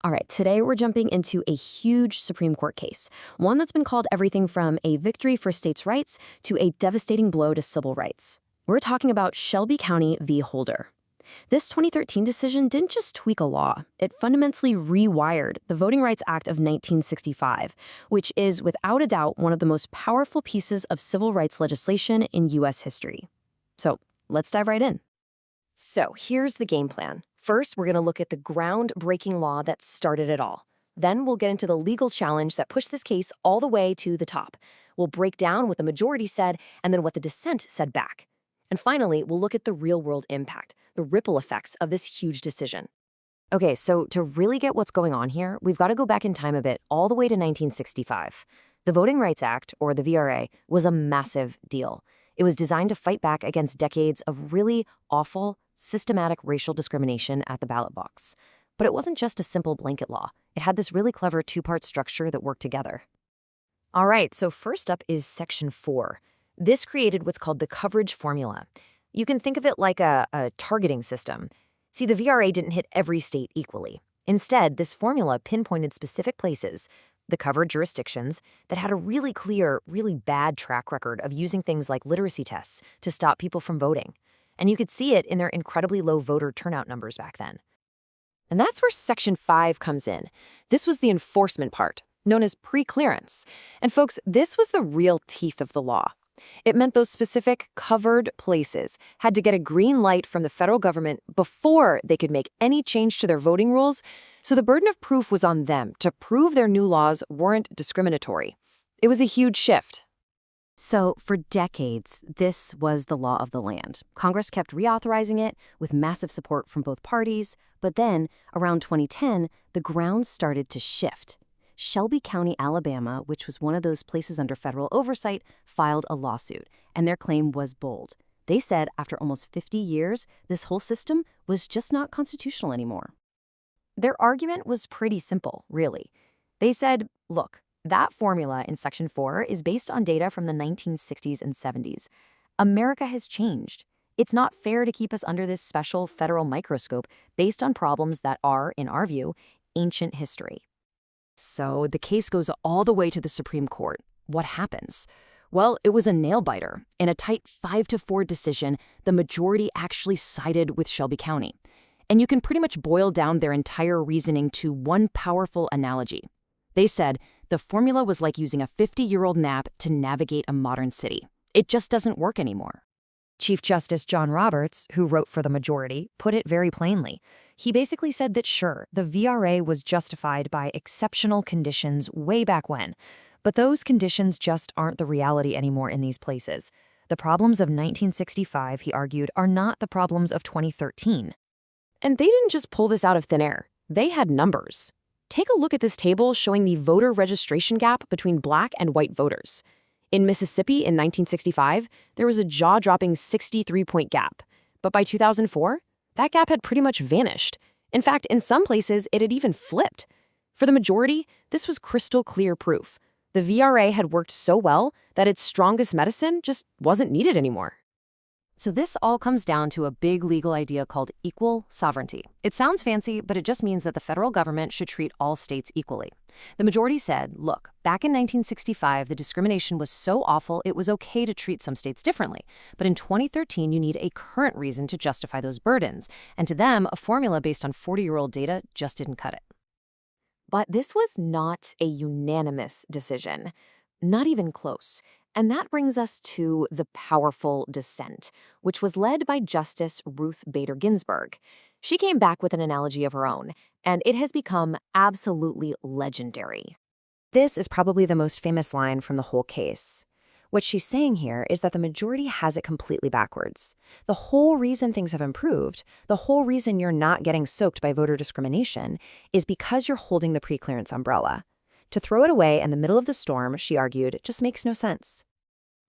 All right, today we're jumping into a huge Supreme Court case, one that's been called everything from a victory for states' rights to a devastating blow to civil rights. We're talking about Shelby County v. Holder. This 2013 decision didn't just tweak a law, it fundamentally rewired the Voting Rights Act of 1965, which is, without a doubt, one of the most powerful pieces of civil rights legislation in U.S. history. So let's dive right in. So here's the game plan. First, we're going to look at the groundbreaking law that started it all. Then we'll get into the legal challenge that pushed this case all the way to the top. We'll break down what the majority said and then what the dissent said back. And finally, we'll look at the real-world impact, the ripple effects of this huge decision. Okay, so to really get what's going on here, we've got to go back in time a bit, all the way to 1965. The Voting Rights Act, or the VRA, was a massive deal. It was designed to fight back against decades of really awful, systematic racial discrimination at the ballot box. But it wasn't just a simple blanket law. It had this really clever two-part structure that worked together. All right, so first up is Section 4. This created what's called the coverage formula. You can think of it like a targeting system. See, the VRA didn't hit every state equally. Instead, this formula pinpointed specific places, the covered jurisdictions, that had a really clear, really bad track record of using things like literacy tests to stop people from voting. And you could see it in their incredibly low voter turnout numbers back then. And that's where Section 5 comes in. This was the enforcement part, known as pre-clearance. And folks, this was the real teeth of the law. It meant those specific covered places had to get a green light from the federal government before they could make any change to their voting rules, so the burden of proof was on them to prove their new laws weren't discriminatory. It was a huge shift. So for decades, this was the law of the land. Congress kept reauthorizing it with massive support from both parties, but then, around 2010, the ground started to shift. Shelby County, Alabama, which was one of those places under federal oversight, filed a lawsuit, and their claim was bold. They said after almost 50 years, this whole system was just not constitutional anymore. Their argument was pretty simple, really. They said, look, that formula in Section 4 is based on data from the 1960s and 70s. America has changed. It's not fair to keep us under this special federal microscope based on problems that are, in our view, ancient history. So the case goes all the way to the Supreme Court. What happens? Well, it was a nail-biter. In a tight 5-4 decision, the majority actually sided with Shelby County. And you can pretty much boil down their entire reasoning to one powerful analogy. They said the formula was like using a 50-year-old nap to navigate a modern city. It just doesn't work anymore. Chief Justice John Roberts, who wrote for the majority, put it very plainly. He basically said that sure, the VRA was justified by exceptional conditions way back when, but those conditions just aren't the reality anymore in these places. The problems of 1965, he argued, are not the problems of 2013. And they didn't just pull this out of thin air. They had numbers. Take a look at this table showing the voter registration gap between black and white voters. In Mississippi in 1965, there was a jaw-dropping 63-point gap. But by 2004, that gap had pretty much vanished. In fact, in some places, it had even flipped. For the majority, this was crystal clear proof. The VRA had worked so well that its strongest medicine just wasn't needed anymore. So this all comes down to a big legal idea called equal sovereignty. It sounds fancy, but it just means that the federal government should treat all states equally. The majority said, look, back in 1965, the discrimination was so awful it was okay to treat some states differently. But in 2013, you need a current reason to justify those burdens. And to them, a formula based on 40-year-old data just didn't cut it. But this was not a unanimous decision, not even close. And that brings us to the powerful dissent, which was led by Justice Ruth Bader Ginsburg. She came back with an analogy of her own, and it has become absolutely legendary. This is probably the most famous line from the whole case. What she's saying here is that the majority has it completely backwards. The whole reason things have improved, the whole reason you're not getting soaked by voter discrimination, is because you're holding the pre-clearance umbrella. To throw it away in the middle of the storm, she argued, just makes no sense.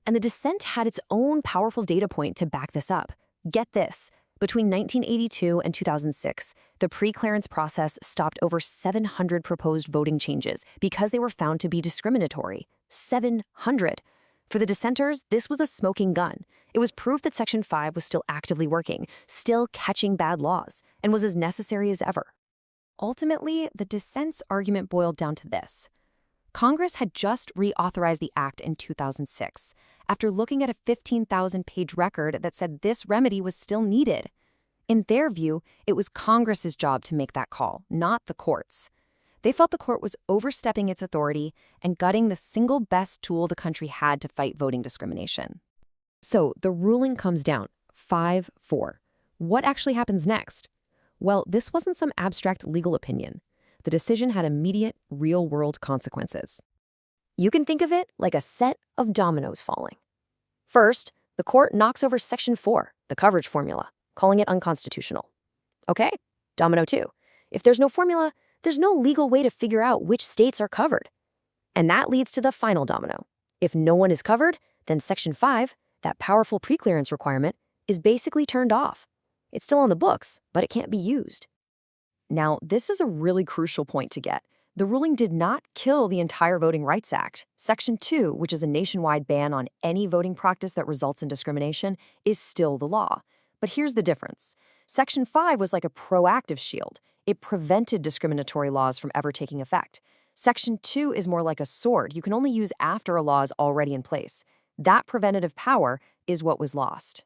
And the dissent had its own powerful data point to back this up. Get this. Between 1982 and 2006, the pre-clearance process stopped over 700 proposed voting changes because they were found to be discriminatory. 700. For the dissenters, this was a smoking gun. It was proof that Section 5 was still actively working, still catching bad laws, and was as necessary as ever. Ultimately, the dissent's argument boiled down to this. Congress had just reauthorized the act in 2006, after looking at a 15,000-page record that said this remedy was still needed. In their view, it was Congress's job to make that call, not the courts. They felt the court was overstepping its authority and gutting the single best tool the country had to fight voting discrimination. So the ruling comes down, 5-4. What actually happens next? Well, this wasn't some abstract legal opinion. The decision had immediate, real-world consequences. You can think of it like a set of dominoes falling. First, the court knocks over Section 4, the coverage formula, calling it unconstitutional. Okay, domino 2. If there's no formula, there's no legal way to figure out which states are covered. And that leads to the final domino. If no one is covered, then Section 5, that powerful preclearance requirement, is basically turned off. It's still on the books, but it can't be used. Now, this is a really crucial point to get. The ruling did not kill the entire Voting Rights Act. Section 2, which is a nationwide ban on any voting practice that results in discrimination, is still the law. But here's the difference. Section 5 was like a proactive shield. It prevented discriminatory laws from ever taking effect. Section 2 is more like a sword you can only use after a law is already in place. That preventative power is what was lost.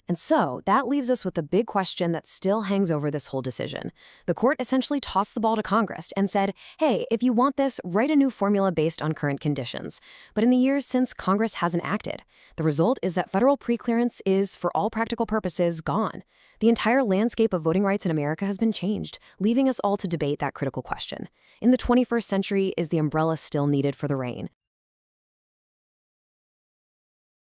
And so, that leaves us with the big question that still hangs over this whole decision. The court essentially tossed the ball to Congress and said, hey, if you want this, write a new formula based on current conditions. But in the years since, Congress hasn't acted. The result is that federal preclearance is, for all practical purposes, gone. The entire landscape of voting rights in America has been changed, leaving us all to debate that critical question. In the 21st century, is the umbrella still needed for the rain?